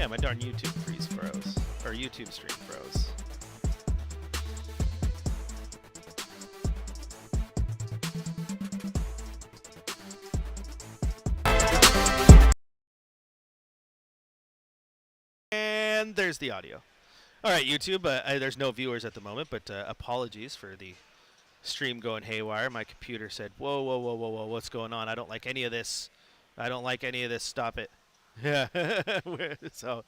Yeah, my darn YouTube freeze froze. Or YouTube stream froze. And there's the audio. All right, YouTube, there's no viewers at the moment, but apologies for the stream going haywire. My computer said, whoa, whoa, whoa, whoa, whoa, what's going on? I don't like any of this. I don't like any of this. Stop it. Yeah. So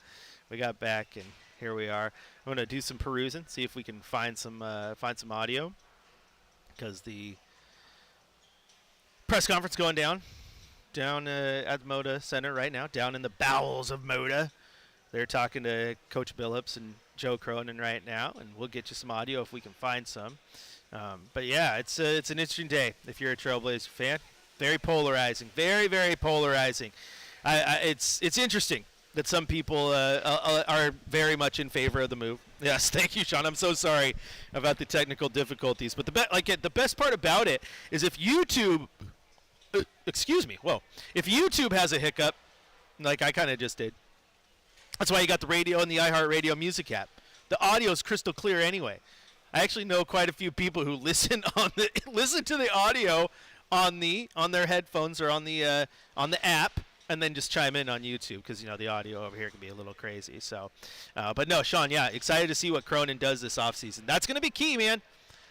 we got back, and here we are. I'm going to do some perusing, see if we can find some audio, because the press conference going down at the Moda Center right now, down in the bowels of Moda. They're talking to Coach Billups and Joe Cronin right now, and we'll get you some audio if we can find some. But yeah, it's an interesting day if you're a Trailblazer fan. Very polarizing, very, very polarizing. It's interesting that some people are very much in favor of the move. Yes, thank you, Sean. I'm so sorry about the technical difficulties, but the best part about it is if YouTube, if YouTube has a hiccup, like I kind of just did. That's why you got the radio and the iHeartRadio music app. The audio is crystal clear anyway. I actually know quite a few people who listen to the audio on their headphones or on the app, and then just chime in on YouTube because the audio over here can be a little crazy. So, but no, Sean, yeah, excited to see what Cronin does this offseason. That's going to be key, man.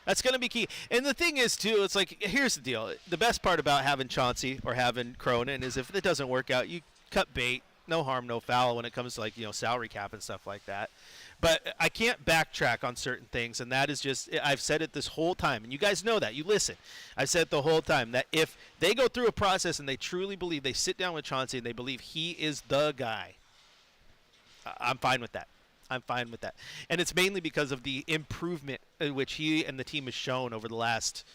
That's going to be key. And the thing is, too, it's like, here's the deal. The best part about having Chauncey or having Cronin is if it doesn't work out, you cut bait. No harm, no foul when it comes to salary cap and stuff like that. But I can't backtrack on certain things, and that is just, I've said it this whole time, and you guys know that. You listen. I've said it the whole time that if they go through a process and they truly believe, they sit down with Chauncey and they believe he is the guy, I'm fine with that. I'm fine with that. And it's mainly because of the improvement in which he and the team has shown over the last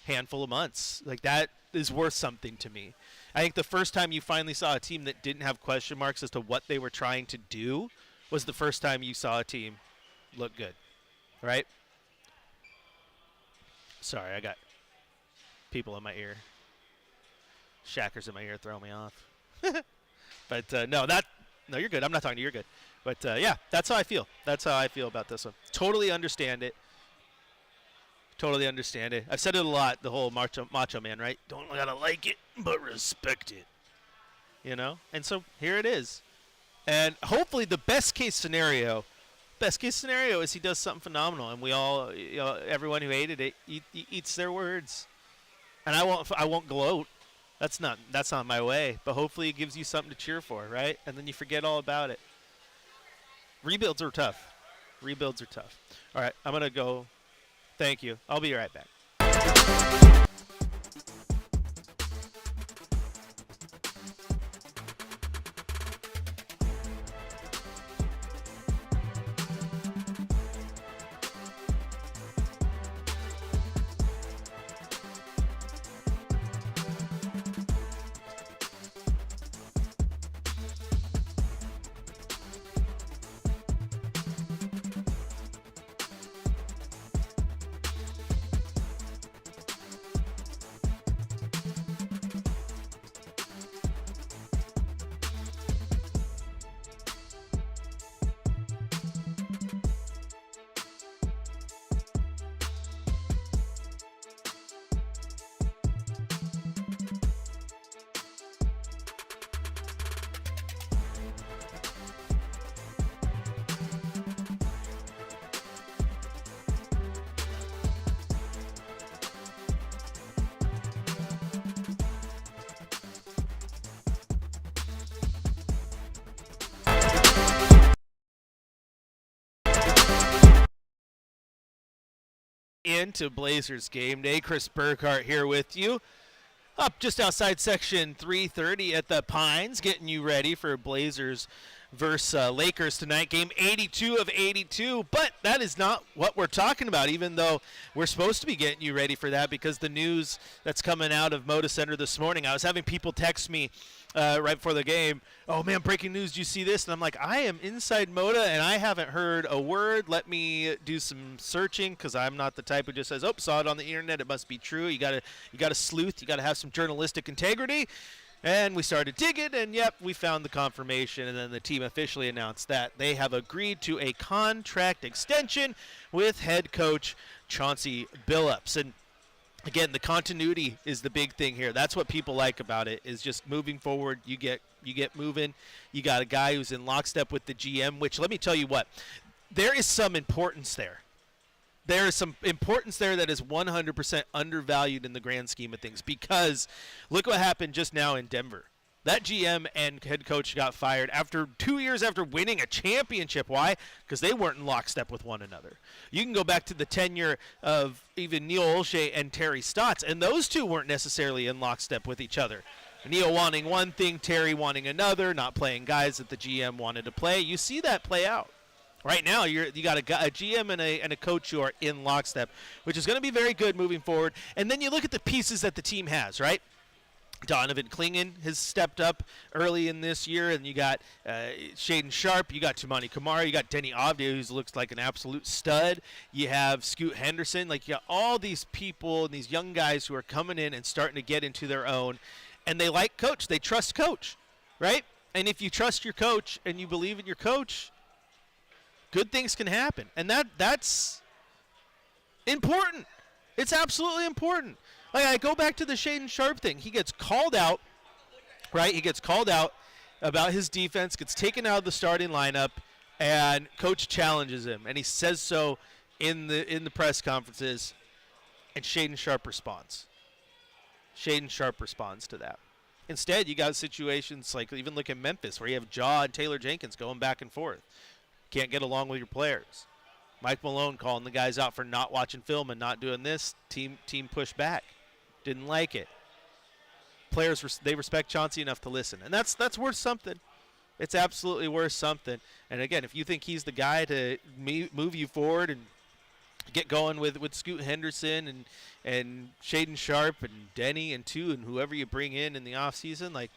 handful of months. Like, that is worth something to me. I think the first time you finally saw a team that didn't have question marks as to what they were trying to do was the first time you saw a team look good, right? Sorry, I got people in my ear. Shackers in my ear throwing me off. But no, you're good. I'm not talking to you. You're good. But yeah, that's how I feel. That's how I feel about this one. Totally understand it. Totally understand it. I've said it a lot, the whole macho man, right? Don't gotta like it, but respect it. And so here it is. And hopefully the best case scenario is he does something phenomenal, and we all, everyone who hated it, eats their words. And I won't gloat. That's not my way. But hopefully it gives you something to cheer for, right? And then you forget all about it. Rebuilds are tough. All right, I'm gonna go. Thank you. I'll be right back. Into Blazers game day. Chris Burkhardt here with you. Up just outside section 330 at the Pines, getting you ready for Blazers versus Lakers tonight. Game 82 of 82, but that is not what we're talking about, even though we're supposed to be getting you ready for that because the news that's coming out of Moda Center this morning, I was having people text me right before the game, oh man, breaking news, do you see this? And I'm like, I am inside Moda and I haven't heard a word. Let me do some searching because I'm not the type who just says, oh, saw it on the internet, it must be true. You gotta sleuth, you gotta have some journalistic integrity. And we started digging, and yep, we found the confirmation, and then the team officially announced that they have agreed to a contract extension with head coach Chauncey Billups. And again, the continuity is the big thing here. That's what people like about it, is just moving forward. You get moving. You got a guy who's in lockstep with the GM, which let me tell you what, there is some importance there. There is some importance there that is 100% undervalued in the grand scheme of things, because look what happened just now in Denver. That GM and head coach got fired after 2 years after winning a championship. Why? Because they weren't in lockstep with one another. You can go back to the tenure of even Neil Olshey and Terry Stotts, and those two weren't necessarily in lockstep with each other. Neil wanting one thing, Terry wanting another, not playing guys that the GM wanted to play. You see that play out. Right now, you got a GM and a coach who are in lockstep, which is going to be very good moving forward. And then you look at the pieces that the team has, right? Donovan Clingan has stepped up early in this year, and you got Shaden Sharp, you got Tumani Kamara, you got Denny Avdia, who looks like an absolute stud. You have Scoot Henderson. Like, you got all these people and these young guys who are coming in and starting to get into their own, and they like coach. They trust coach, right? And if you trust your coach and you believe in your coach, good things can happen. And that's important. It's absolutely important. Like, I go back to the Shaden Sharp thing. He gets called out, right? He gets called out about his defense, gets taken out of the starting lineup, and coach challenges him. And he says so in the press conferences, and Shaden Sharp responds. Shaden Sharp responds to that. Instead, you got situations like, even look at Memphis, where you have Jaw and Taylor Jenkins going back and forth. Can't get along with your players. Mike Malone calling the guys out for not watching film and not doing this. Team pushed back. Didn't like it. Players, they respect Chauncey enough to listen. And that's worth something. It's absolutely worth something. And again, if you think he's the guy to move you forward and get going with Scoot Henderson and Shaden Sharp and Denny and whoever you bring in the offseason, like,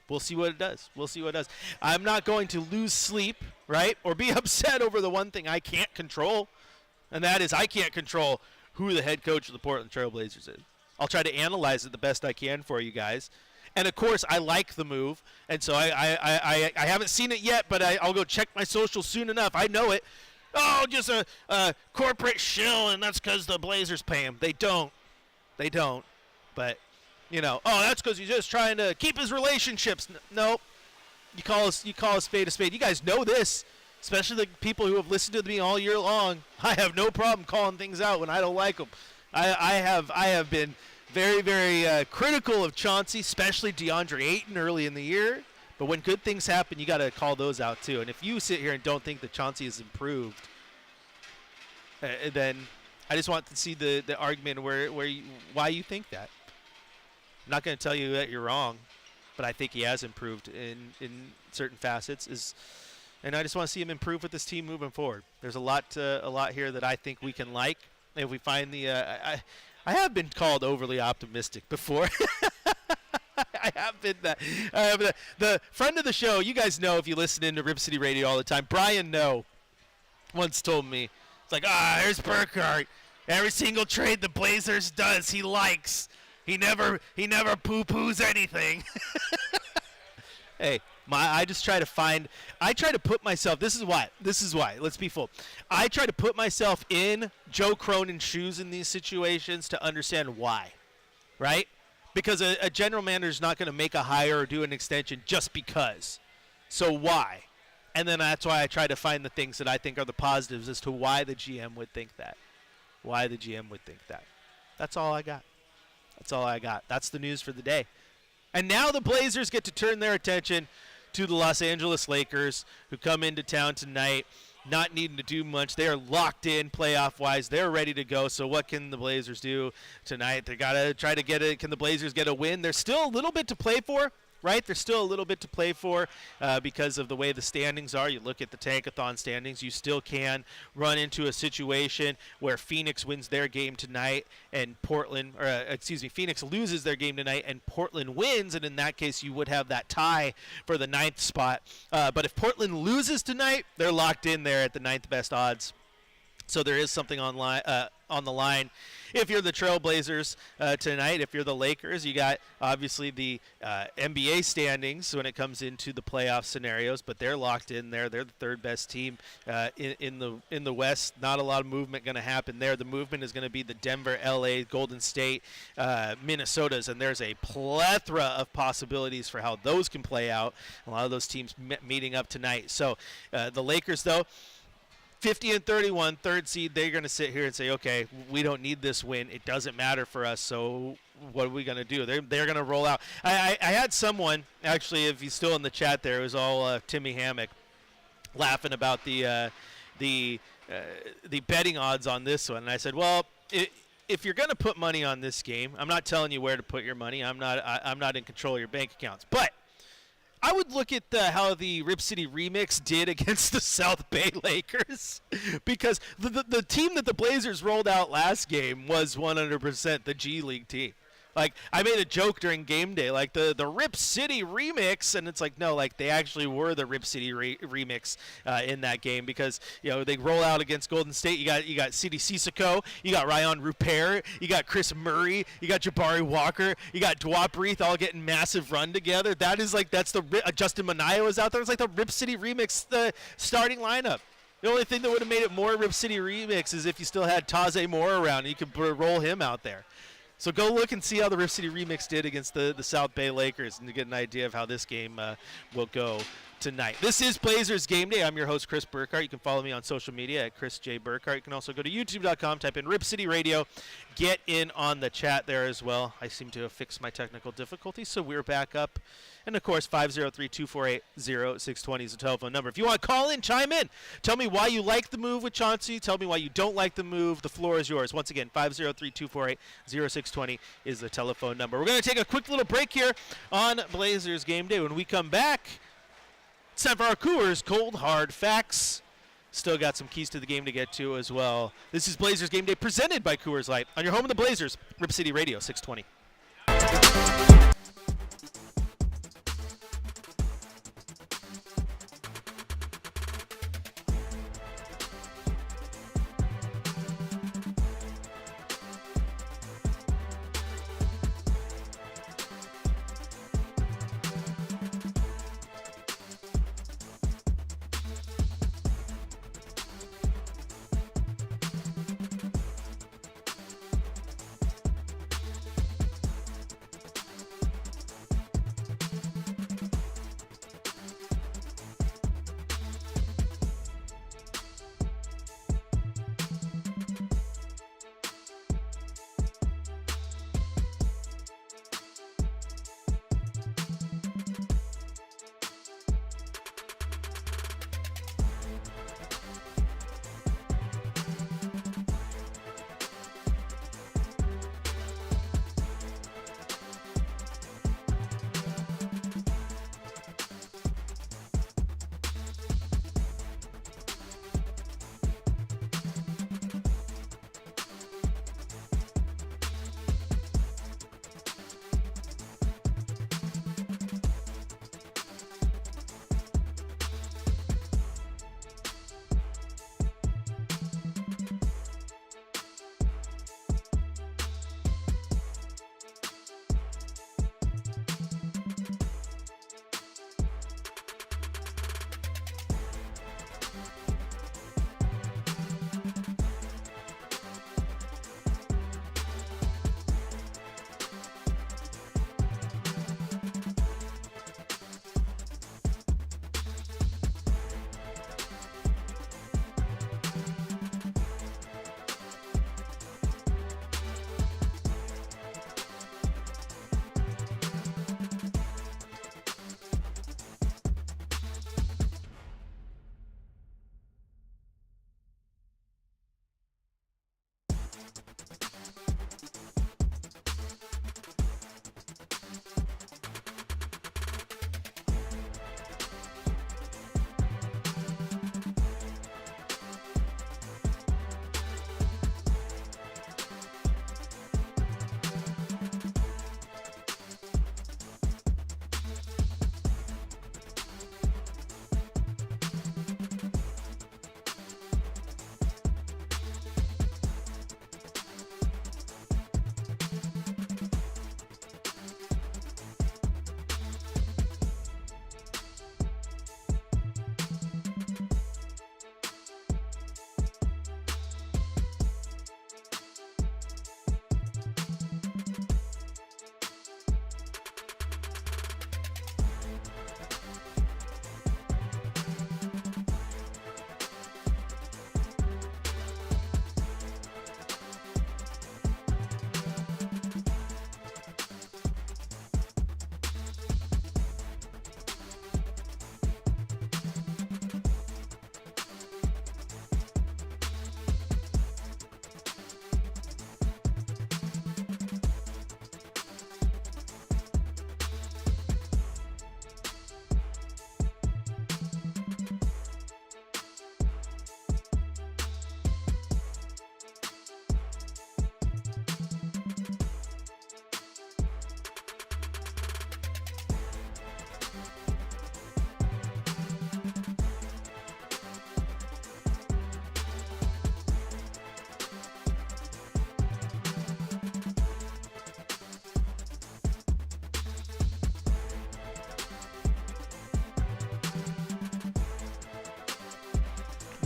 we'll see what it does. We'll see what it does. I'm not going to lose sleep, right, or be upset over the one thing I can't control, and that is I can't control who the head coach of the Portland Trail Blazers is. I'll try to analyze it the best I can for you guys. And, of course, I like the move, and so I haven't seen it yet, but I'll go check my socials soon enough. I know it. Oh, just a corporate shill, and that's because the Blazers pay him. They don't. But, you know, oh, that's because he's just trying to keep his relationships. Nope. You call a spade a spade. You guys know this, especially the people who have listened to me all year long. I have no problem calling things out when I don't like them. I have been very, very critical of Chauncey, especially DeAndre Ayton early in the year. But when good things happen, you got to call those out too. And if you sit here and don't think that Chauncey has improved, then I just want to see the argument why you think that. I'm not going to tell you that you're wrong, but I think he has improved in certain facets. And I just want to see him improve with this team moving forward. There's a lot here that I think we can like. If we find I have been called overly optimistic before. I have been that. The friend of the show, you guys know if you listen into Rip City Radio all the time, Brian No once told me, it's like, here's Burkhardt. Every single trade the Blazers does, he likes. He never poo-poos anything. Hey, I try to put myself, this is why, let's be full. I try to put myself in Joe Cronin's shoes in these situations to understand why, right? Because a general manager is not going to make a hire or do an extension just because. So why? And then that's why I try to find the things that I think are the positives as to why the GM would think that. That's all I got. That's the news for the day. And now the Blazers get to turn their attention to the Los Angeles Lakers, who come into town tonight not needing to do much. They are locked in playoff-wise. They're ready to go. So what can the Blazers do tonight? They got to try to get it. Can the Blazers get a win? There's still a little bit to play for, right? There's still a little bit to play for because of the way the standings are. You look at the Tankathon standings. You still can run into a situation where Phoenix wins their game tonight and Phoenix loses their game tonight and Portland wins, and in that case you would have that tie for the 9th spot. But if Portland loses tonight, they're locked in there at the 9th best odds. So there is something on on the line. If you're the Trailblazers tonight, if you're the Lakers, you got obviously the NBA standings when it comes into the playoff scenarios, but they're locked in there. They're the third best team in the West. Not a lot of movement going to happen there. The movement is going to be the Denver, LA, Golden State, Minnesota's, and there's a plethora of possibilities for how those can play out. A lot of those teams meeting up tonight. So the Lakers, though, 50-31, third seed, they're going to sit here and say, okay, we don't need this win. It doesn't matter for us, so what are we going to do? They're going to roll out. I had someone, actually, if he's still in the chat there, it was all Timmy Hammock, laughing about the betting odds on this one. And I said, well, if you're going to put money on this game, I'm not telling you where to put your money. I'm not in control of your bank accounts. But I would look at how the Rip City Remix did against the South Bay Lakers, because the team that the Blazers rolled out last game was 100% the G League team. Like, I made a joke during game day, like the Rip City Remix, and it's like, no, like they actually were the Rip City Remix in that game, because they roll out against Golden State. You got City Sissoko, you got Ryan Rupert, you got Chris Murray, you got Jabari Walker, you got Dwight Breath all getting massive run together. That's the Justin Minaya was out there. It's like the Rip City Remix, the starting lineup. The only thing that would have made it more Rip City Remix is if you still had Taze Moore around and you could roll him out there. So go look and see how the Rip City Remix did against the South Bay Lakers, and to get an idea of how this game will go tonight. This is Blazers Game Day. I'm your host, Chris Burkhardt. You can follow me on social media at Chris J. Burkhardt. You can also go to youtube.com, type in Rip City Radio. Get in on the chat there as well. I seem to have fixed my technical difficulties, so we're back up. And, of course, 503-248-0620 is the telephone number. If you want to call in, chime in. Tell me why you like the move with Chauncey. Tell me why you don't like the move. The floor is yours. Once again, 503-248-0620 is the telephone number. We're going to take a quick little break here on Blazers Game Day. When we come back, it's time for our Coors Cold Hard Facts. Still got some keys to the game to get to as well. This is Blazers Game Day presented by Coors Light on your home of the Blazers, Rip City Radio 620.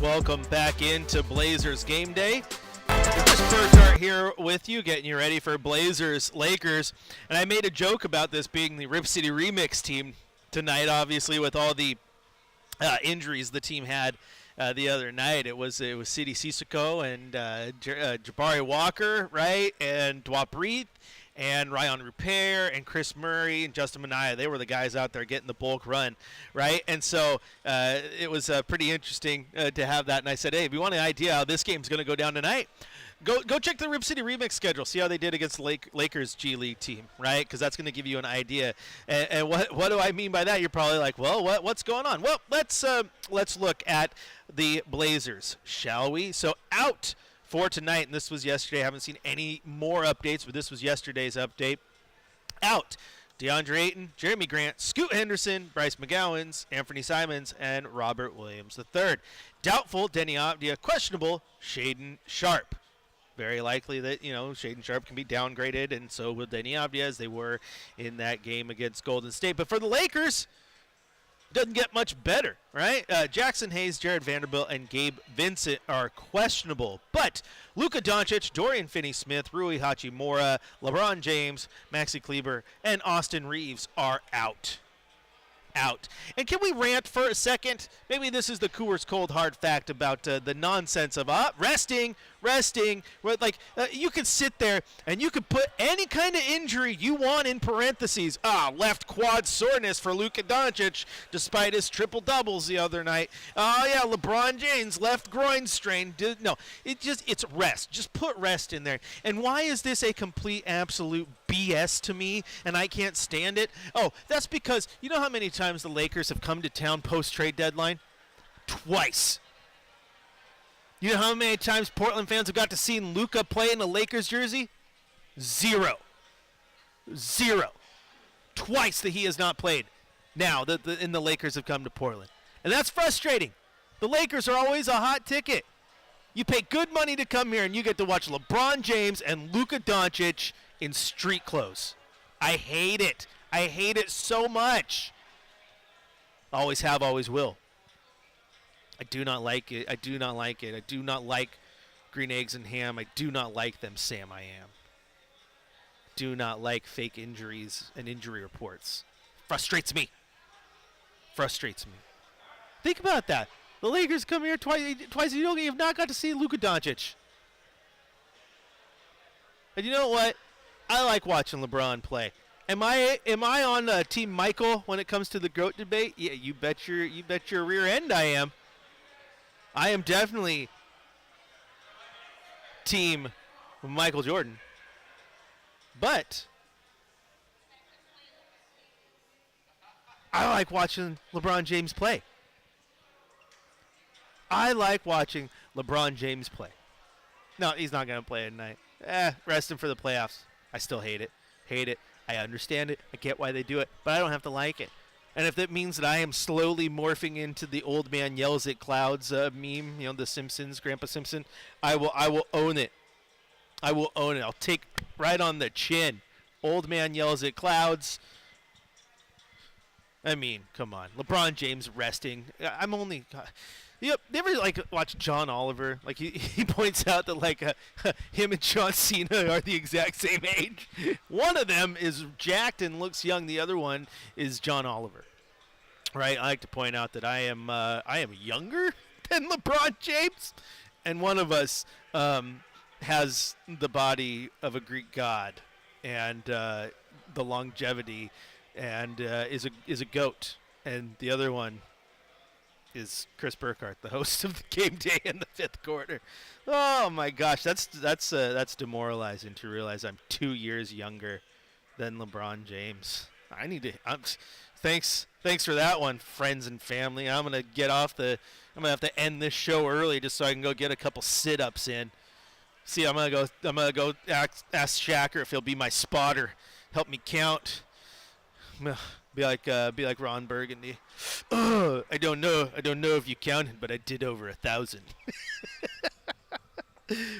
Welcome back into Blazers Game Day. Chris Burkhardt here with you, getting you ready for Blazers Lakers. And I made a joke about this being the Rip City Remix team tonight, obviously, with all the injuries the team had the other night. It was Sidi Sissoko and Jabari Walker, right, and Dwap Reed, and Ryan Rupert and Chris Murray and Justin Minaya. They were the guys out there getting the bulk run, right? And so it was pretty interesting to have that. And I said, hey, if you want an idea how this game's going to go down tonight, go check the Rip City Remix schedule. See how they did against the Lakers G League team, right? Because that's going to give you an idea. And what do I mean by that? You're probably like, well, what's going on? Well, let's look at the Blazers, shall we? So out for tonight, and this was yesterday. I haven't seen any more updates, but this was yesterday's update. Out, DeAndre Ayton, Jeremy Grant, Scoot Henderson, Bryce McGowens, Anthony Simons, and Robert Williams III. Doubtful, Denny Avdia. Questionable, Shaedon Sharpe. Very likely that, Shaedon Sharpe can be downgraded, and so will Denny Avdia, as they were in that game against Golden State. But for the Lakers, doesn't get much better, right? Jackson Hayes, Jared Vanderbilt, and Gabe Vincent are questionable. But Luka Doncic, Dorian Finney-Smith, Rui Hachimura, LeBron James, Maxi Kleber, and Austin Reeves are out. And can we rant for a second? Maybe this is the Coors cold hard fact about the nonsense of resting. Like you can sit there and you can put any kind of injury you want in parentheses. Left quad soreness for Luka Doncic despite his triple doubles the other night. LeBron James left groin strain. No, it's rest. Just put rest in there. And why is this a complete absolute BS to me, and I can't stand it? Oh, that's because you know how many times the Lakers have come to town post-trade deadline? Twice. You know how many times Portland fans have got to see Luka play in a Lakers jersey? Zero. Twice that he has not played now that the Lakers have come to Portland. And that's frustrating. The Lakers are always a hot ticket. You pay good money to come here, and you get to watch LeBron James and Luka Doncic in street clothes. I hate it. I hate it so much. Always have, always will. I do not like it. I do not like green eggs and ham. I do not like them, Sam I am. Do not like fake injuries and injury reports. Frustrates me. Think about that. The Lakers come here twice. You have not got to see Luka Doncic. And you know what? I like watching LeBron play. Am I on Team Michael when it comes to the GOAT debate? Yeah, you bet your rear end I am. I am definitely Team Michael Jordan. But I like watching LeBron James play. No, he's not going to play tonight. Rest him for the playoffs. I still hate it. I understand it. I get why they do it, but I don't have to like it. And if that means that I am slowly morphing into the old man yells at clouds meme, the Simpsons, Grandpa Simpson, I will own it. I'll take right on the chin. Old man yells at clouds. I mean, come on. LeBron James resting. I'm only... Yep. You ever watch John Oliver? He points out that him and John Cena are the exact same age. One of them is jacked and looks young. The other one is John Oliver. Right. I like to point out that I am younger than LeBron James, and one of us has the body of a Greek god and the longevity and is a goat, and the other one is Chris Burkhardt, the host of the Game Day in the fifth quarter. Oh my gosh, that's demoralizing to realize I'm 2 years younger than LeBron James. Thanks for that one, friends and family. I'm gonna have to end this show early just so I can go get a couple sit-ups in. See, I'm gonna go ask Shacker if he'll be my spotter, help me count. Be like Ron Burgundy. I don't know if you counted, but I did over 1,000.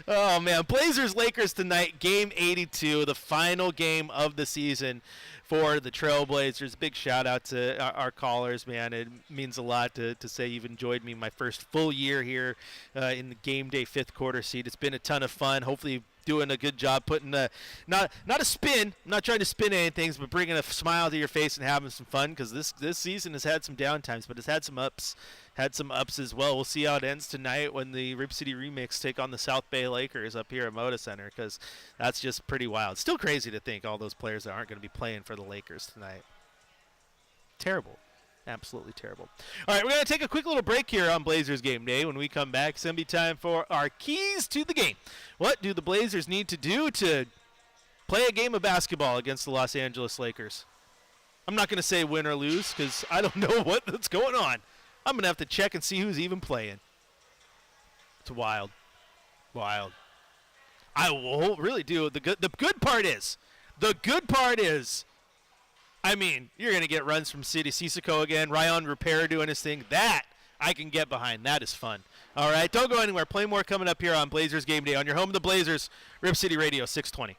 Oh man, Blazers Lakers tonight, game 82, the final game of the season for the Trailblazers. Big shout out to our callers, man. It means a lot to say you've enjoyed me my first full year here in the game day fifth quarter seat. It's been a ton of fun. Hopefully doing a good job putting not a spin. I'm not trying to spin anything, but bringing a smile to your face and having some fun, because this season has had some down times, but it's had some ups. Had some ups as well. We'll see how it ends tonight when the Rip City Remix take on the South Bay Lakers up here at Moda Center, because that's just pretty wild. Still crazy to think all those players that aren't going to be playing for the Lakers tonight. Terrible. Absolutely terrible. All right, we're going to take a quick little break here on Blazers Game Day. When we come back, it's going to be time for our keys to the game. What do the Blazers need to do to play a game of basketball against the Los Angeles Lakers? I'm not going to say win or lose, because I don't know what's going on. I'm going to have to check and see who's even playing. It's wild. Wild. I will really do. The good part is, I mean, you're going to get runs from City Sissoko again. Ryan Repair doing his thing. That I can get behind. That is fun. All right, don't go anywhere. Play more coming up here on Blazers Game Day on your home of the Blazers, Rip City Radio 620.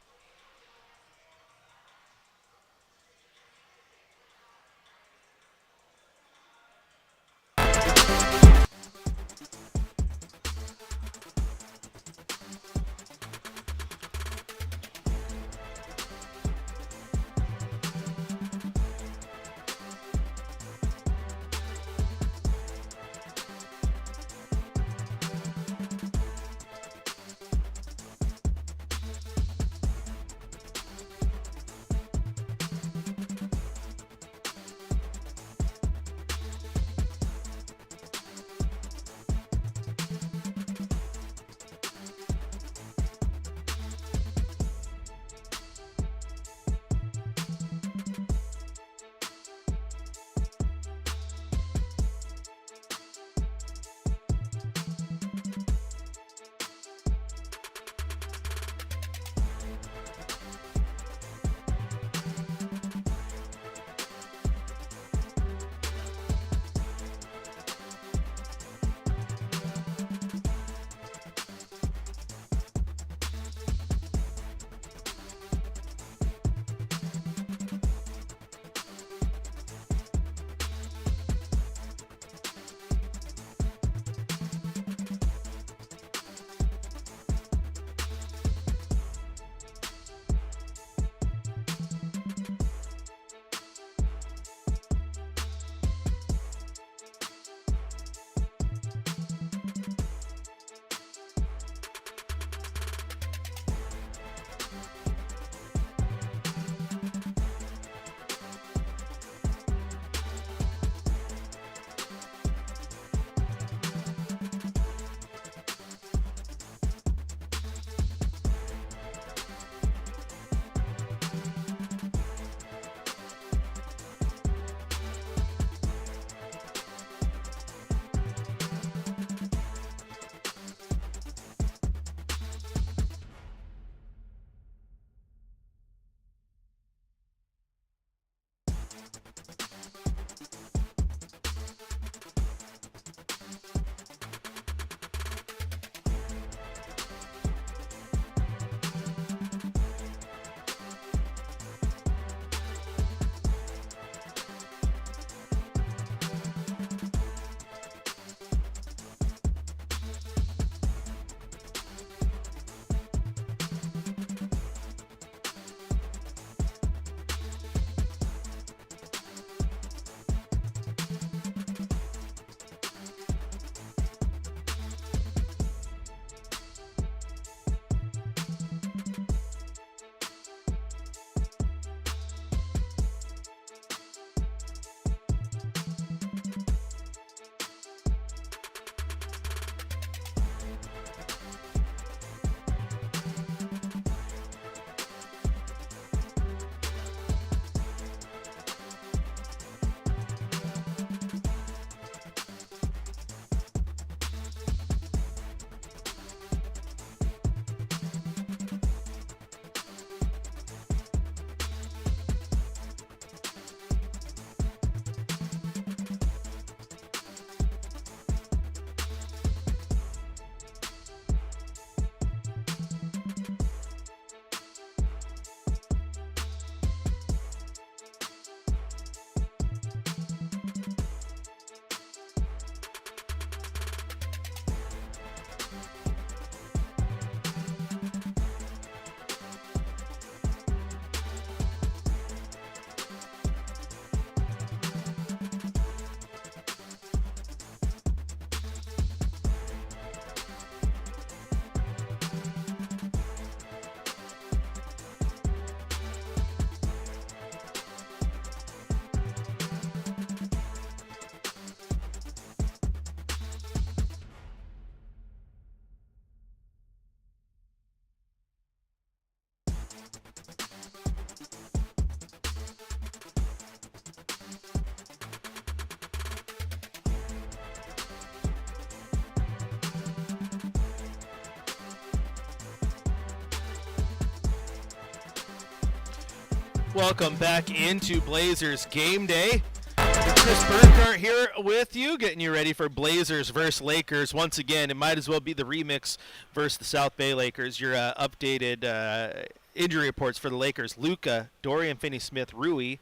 Welcome back into Blazers Game Day. Chris Burkhardt here with you, getting you ready for Blazers versus Lakers. Once again, it might as well be the remix versus the South Bay Lakers. Your updated injury reports for the Lakers: Luka, Dorian Finney-Smith, Rui,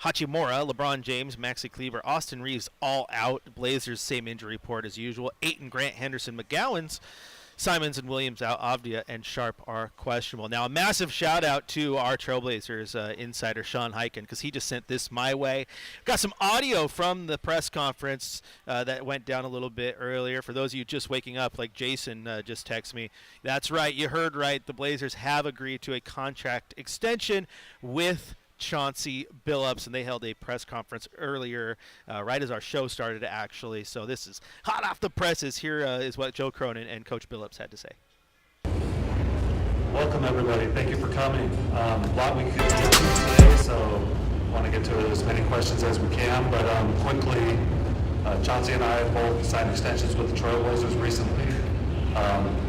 Hachimura, LeBron James, Maxi Kleber, Austin Reeves, all out. Blazers, same injury report as usual. Ayton, Grant, Henderson, McGowan's, Simons and Williams out. Avdia and Sharp are questionable. Now, a massive shout out to our Trailblazers insider Sean Hyken, because he just sent this my way. Got some audio from the press conference that went down a little bit earlier. For those of you just waking up, like Jason just texted me, that's right, you heard right. The Blazers have agreed to a contract extension with Chauncey Billups, and they held a press conference earlier, right as our show started, actually. So this is hot off the presses. Here is what Joe Cronin and Coach Billups had to say. Welcome, everybody. Thank you for coming. A lot we could get to today, so want to get to as many questions as we can. But quickly, Chauncey and I have both signed extensions with the Trailblazers recently.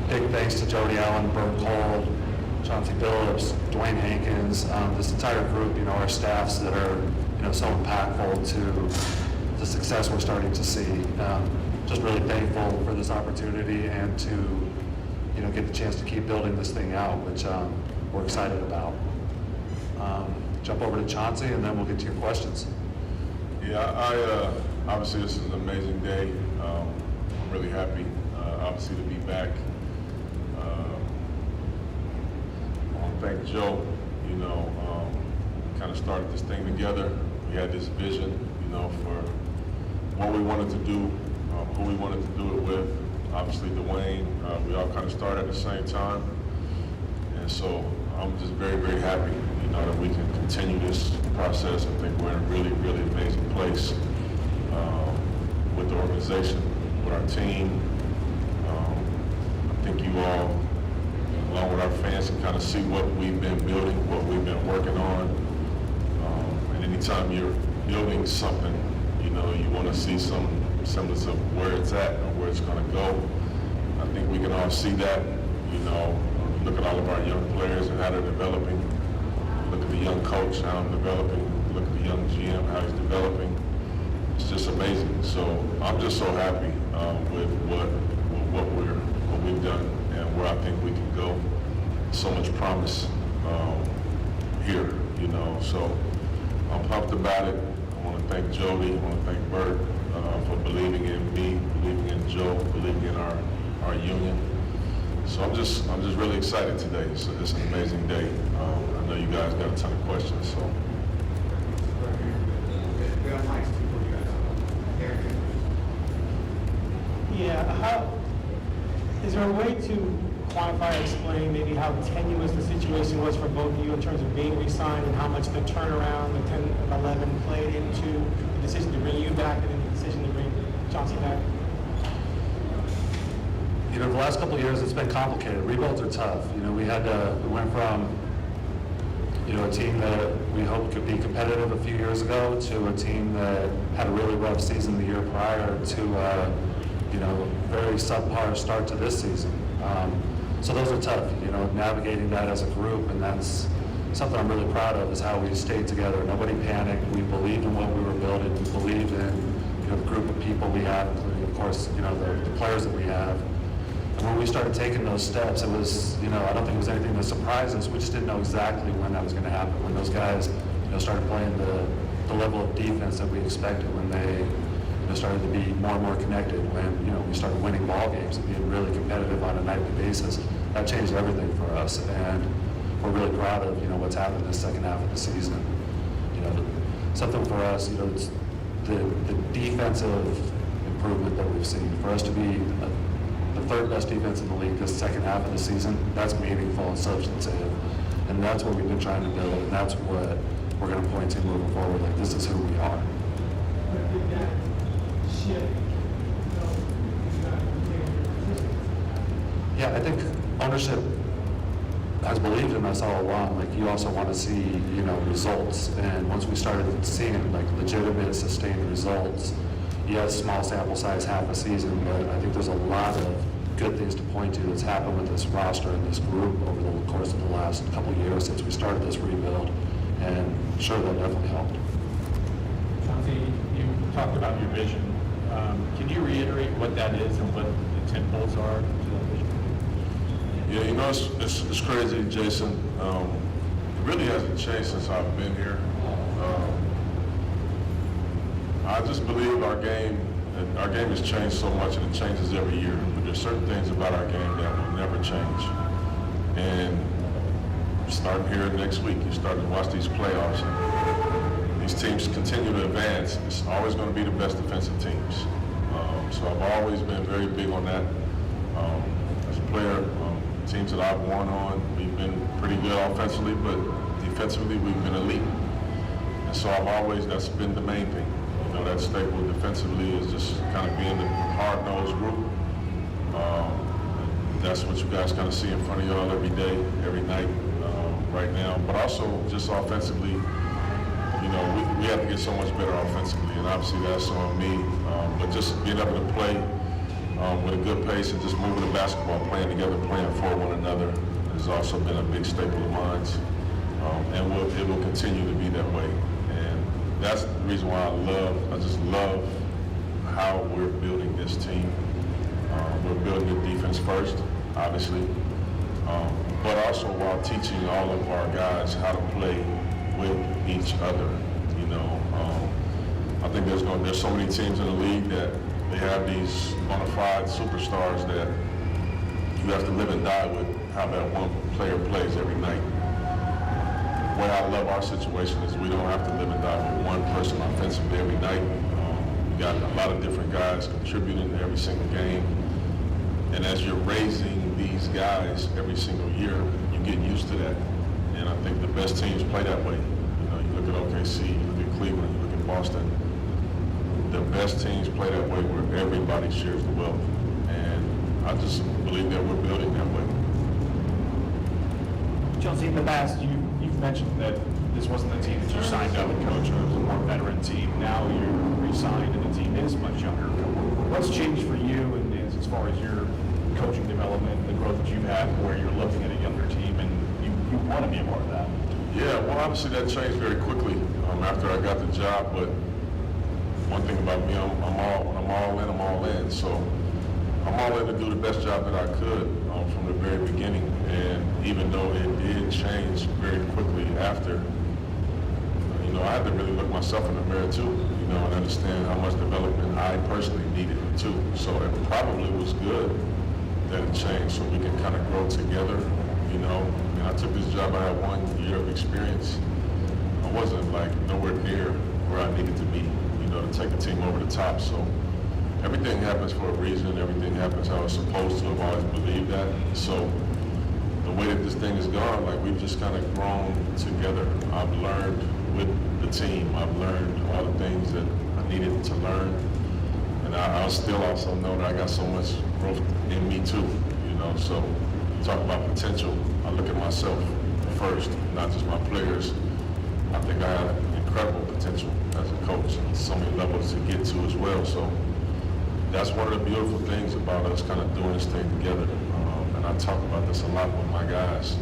Big thanks to Jody Allen, Burkhardt, Chauncey Billups, Dwayne Hankins, this entire group, our staffs that are, so impactful to the success we're starting to see. Just really thankful for this opportunity and to, get the chance to keep building this thing out, which we're excited about. Jump over to Chauncey and then we'll get to your questions. Yeah, obviously this is an amazing day. I'm really happy, obviously, to be back. Thank Joe, kind of started this thing together. We had this vision, for what we wanted to do, who we wanted to do it with. Obviously Dwayne, we all kind of started at the same time. And so I'm just very, very happy, that we can continue this process. I think we're in a really, really amazing place with the organization, with our team. I think you all, along with our fans, can kind of see what we've been building, what we've been working on. And anytime you're building something, you want to see some semblance of where it's at or where it's going to go. I think we can all see that. Look at all of our young players and how they're developing. Look at the young coach, how I'm developing. Look at the young GM, how he's developing. It's just amazing. So I'm just so happy with what we've done and where I think we can go. So much promise here, so I'm pumped about it. I want to thank Jody, I want to thank Bert for believing in me, believing in Joe, believing in our union. So I'm just really excited today. So it's an amazing day. I know you guys got a ton of questions, so. Yeah, is there a way to quantify or explain maybe how tenuous the situation was for both of you in terms of being re-signed and how much the turnaround, the 10 of 11 played into the decision to bring you back and then the decision to bring Chauncey back? The last couple of years it's been complicated. Rebuilds are tough. We went from, a team that we hoped could be competitive a few years ago to a team that had a really rough season the year prior to, very subpar start to this season. So those are tough, navigating that as a group, and that's something I'm really proud of, is how we stayed together. Nobody panicked. We believed in what we were building. We believed in, the group of people we have, including, of course, the players that we have. And when we started taking those steps, it was, I don't think it was anything that surprised us. We just didn't know exactly when that was going to happen. When those guys, started playing the level of defense that we expected, when they started to be more and more connected, when we started winning ball games and being really competitive on a nightly basis. That changed everything for us, and we're really proud of what's happened this second half of the season. Something for us, it's the defensive improvement that we've seen. For us to be the third best defense in the league this second half of the season, that's meaningful and substantive, and that's what we've been trying to build, and that's what we're going to point to moving forward. Like, this is who we are. Yeah, I think ownership has believed in us all along. Like, you also want to see, results. And once we started seeing legitimate, sustained results, yes, small sample size, half a season, but I think there's a lot of good things to point to that's happened with this roster and this group over the course of the last couple of years since we started this rebuild. And sure, that definitely helped. Chauncey, you talked about your vision. Can you reiterate what that is and what the 10 goals are to that vision? Yeah, you know, it's crazy, Jason. It really hasn't changed since I've been here. I just believe our game has changed so much, and it changes every year. But there's certain things about our game that will never change. And starting here next week, you start to watch these playoffs. And these teams continue to advance. It's always going to be the best defensive teams. So I've always been very big on that. As a player, teams that I've won on, we've been pretty good offensively, but defensively we've been elite. And so that's been the main thing. You know, that staple defensively is just kind of being the hard-nosed group. That's what you guys kind of see in front of y'all every day, every night, right now. But also just offensively, you know, we have to get so much better offensively, and obviously that's on me. But just being able to play with a good pace and just moving the basketball, playing together, playing for one another has also been a big staple of mine. And it will continue to be that way. And that's the reason why I just love how we're building this team. We're building the defense first, obviously, but also while teaching all of our guys how to play with each other. You know, I think there's so many teams in the league that they have these bona fide superstars that you have to live and die with how that one player plays every night. What I love our situation is we don't have to live and die with one person offensively every night. We got a lot of different guys contributing every single game. And as you're raising these guys every single year, you get used to that. And I think the best teams play that way. You know, you look at OKC, you look at Cleveland, you look at Boston. The best teams play that way where everybody shares the wealth. And I just believe that we're building that way. Chauncey, in the past, you've mentioned that this wasn't the team that you signed up and coached. It was a more veteran team. Now you're re-signed and the team is much younger. What's changed for you and as far as your coaching development, the growth that you've had, where you're looking at a younger team and you want to be a part of that? Yeah, well, obviously that changed very quickly after I got the job. But one thing about me, when I'm all in. So I'm all in to do the best job that I could from the very beginning. And even though it did change very quickly after, you know, I had to really look myself in the mirror too, you know, and understand how much development I personally needed too. So it probably was good that it changed so we can kind of grow together, you know. I mean, I took this job, I had 1 year of experience. I wasn't like nowhere near where I needed to be, you know, to take the team over the top. So everything happens for a reason. Everything happens how it's supposed to. I've always believed that. So the way that this thing has gone, like we've just kind of grown together. I've learned with the team. I've learned all the things that I needed to learn. And I still also know that I got so much growth in me too, you know. So talk about potential. I look at myself first, not just my players. I think I have incredible potential as a coach and so many levels to get to as well. So that's one of the beautiful things about us kind of doing this thing together. And I talk about this a lot with my guys.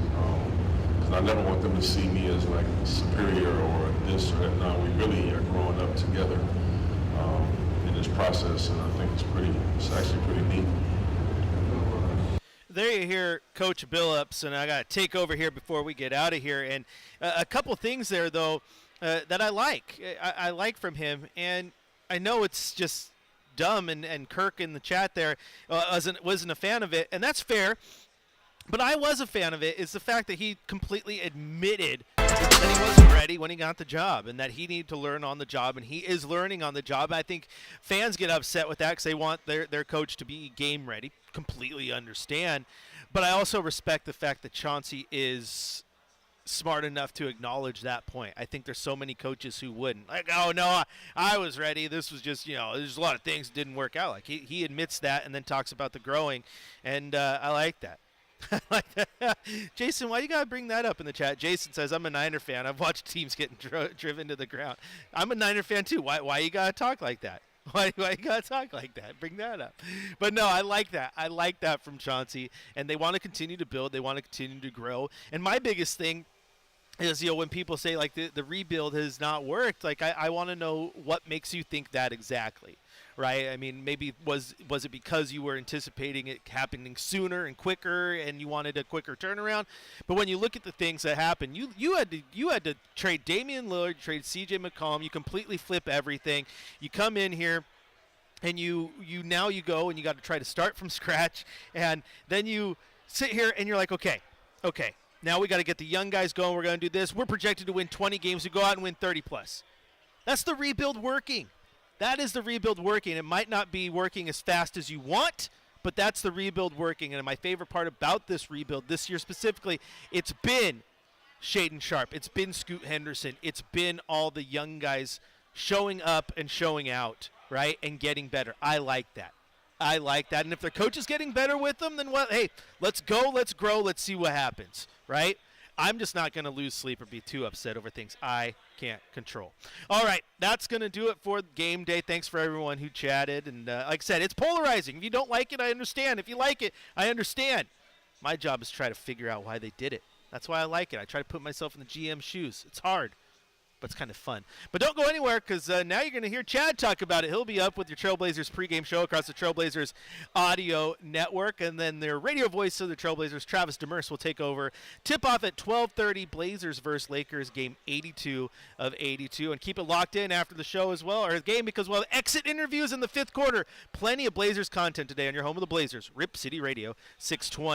Because I never want them to see me as like superior or this or that. No, we really are growing up together in this process. And I think it's actually pretty neat. There you hear Coach Billups, and I got to take over here before we get out of here. And a couple things there, though, that I like. I like from him, and I know it's just dumb, and Kirk in the chat there wasn't a fan of it, and that's fair. But I was a fan of it, is the fact that he completely admitted that he wasn't ready when he got the job and that he needed to learn on the job, and he is learning on the job. I think fans get upset with that because they want their coach to be game ready. Completely understand. But I also respect the fact that Chauncey is smart enough to acknowledge that point. I think there's so many coaches who wouldn't. Like, oh, no, I was ready. This was just, there's a lot of things that didn't work out. Like, he admits that and then talks about the growing, and I like that. Jason, why you gotta bring that up in the chat? Jason says, I'm a Niner fan. I've watched teams getting driven to the ground. I'm a Niner fan too. Why you gotta talk like that? Why you gotta talk like that? Bring that up. But no, I like that. I like that from Chauncey. And they want to continue to build. They want to continue to grow. And my biggest thing is, when people say like the rebuild has not worked, like I want to know what makes you think that exactly, right? I mean, maybe was it because you were anticipating it happening sooner and quicker, and you wanted a quicker turnaround? But when you look at the things that happened, you had to trade Damian Lillard, trade C.J. McCollum, you completely flip everything. You come in here, and you go and you got to try to start from scratch, and then you sit here and you're like, okay. Now we got to get the young guys going. We're going to do this. We're projected to win 20 games. We go out and win 30 plus. That's the rebuild working. That is the rebuild working. It might not be working as fast as you want, but that's the rebuild working. And my favorite part about this rebuild this year specifically, it's been Shaden Sharp. It's been Scoot Henderson. It's been all the young guys showing up and showing out, right, and getting better. I like that. And if their coach is getting better with them, then what? Hey, let's go, let's grow, let's see what happens, right? I'm just not going to lose sleep or be too upset over things I can't control. All right, that's going to do it for game day. Thanks for everyone who chatted. And like I said, it's polarizing. If you don't like it, I understand. If you like it, I understand. My job is to try to figure out why they did it. That's why I like it. I try to put myself in the GM shoes. It's hard, but it's kind of fun. But don't go anywhere, because now you're going to hear Chad talk about it. He'll be up with your Trailblazers pregame show across the Trailblazers audio network. And then their radio voice of the Trailblazers, Travis Demers, will take over. Tip-off at 12:30, Blazers versus Lakers, game 82 of 82. And keep it locked in after the show as well, or the game, because we'll have exit interviews in the fifth quarter. Plenty of Blazers content today on your home of the Blazers, Rip City Radio 620.